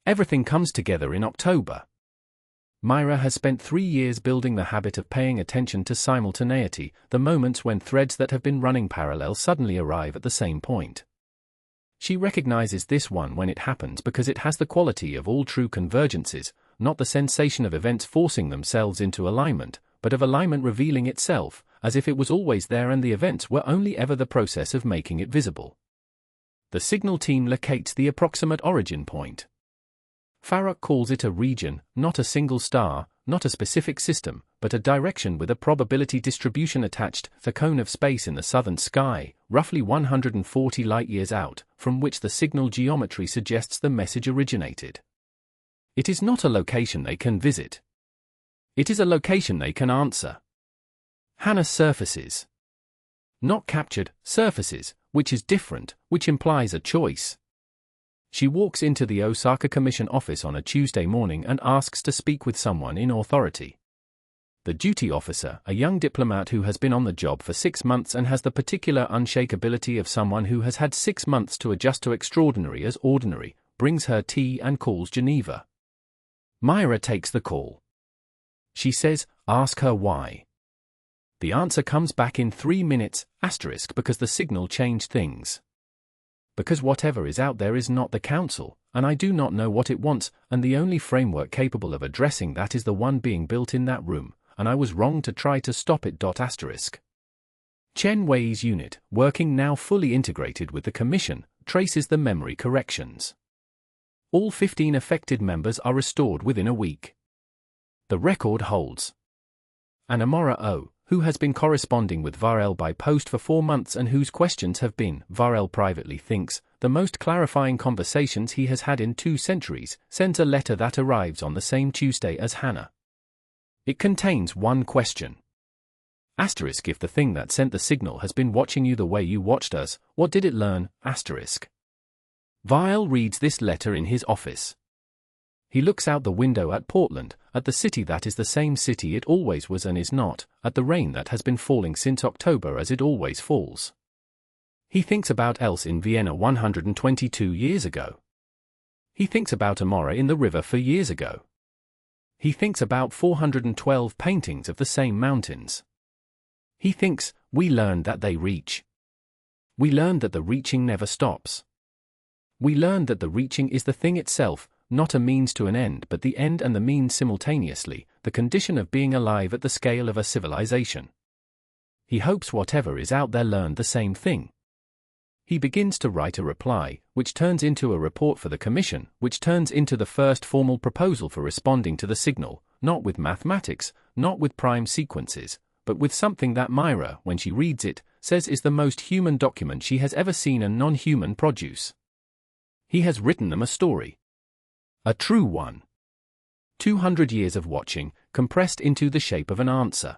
Everything comes together in October. Myra has spent 3 years building the habit of paying attention to simultaneity, the moments when threads that have been running parallel suddenly arrive at the same point. She recognizes this one when it happens because it has the quality of all true convergences, not the sensation of events forcing themselves into alignment, but of alignment revealing itself, as if it was always there and the events were only ever the process of making it visible. The signal team locates the approximate origin point. Farrokh calls it a region, not a single star, not a specific system, but a direction with a probability distribution attached, the cone of space in the southern sky, roughly 140 light-years out, from which the signal geometry suggests the message originated. It is not a location they can visit. It is a location they can answer. Hannah surfaces. Not captured, surfaces, which is different, which implies a choice. She walks into the Osaka Commission office on a Tuesday morning and asks to speak with someone in authority. The duty officer, a young diplomat who has been on the job for 6 months and has the particular unshakability of someone who has had 6 months to adjust to extraordinary as ordinary, brings her tea and calls Geneva. Myra takes the call. She says, ask her why. The answer comes back in 3 minutes, because the signal changed things. Because whatever is out there is not the council, and I do not know what it wants, and the only framework capable of addressing that is the one being built in that room, and I was wrong to try to stop it. Chen Wei's unit, working now fully integrated with the commission, traces the memory corrections. All 15 affected members are restored within a week. The record holds. And Amara O, who has been corresponding with Varel by post for 4 months and whose questions have been, Varel privately thinks, the most clarifying conversations he has had in 2 centuries, sends a letter that arrives on the same Tuesday as Hannah. It contains one question. If the thing that sent the signal has been watching you the way you watched us, what did it learn? Varel reads this letter in his office. He looks out the window at Portland, at the city that is the same city it always was and is not, at the rain that has been falling since October as it always falls. He thinks about else in Vienna 122 years ago. He thinks about Amara in the river for years ago. He thinks about 412 paintings of the same mountains. He thinks, we learned that they reach. We learned that the reaching never stops. We learned that the reaching is the thing itself, not a means to an end but the end and the means simultaneously, the condition of being alive at the scale of a civilization. He hopes whatever is out there learned the same thing. He begins to write a reply, which turns into a report for the commission, which turns into the first formal proposal for responding to the signal, not with mathematics, not with prime sequences, but with something that Myra, when she reads it, says is the most human document she has ever seen a non-human produce. He has written them a story. A true one. 200 years of watching, compressed into the shape of an answer.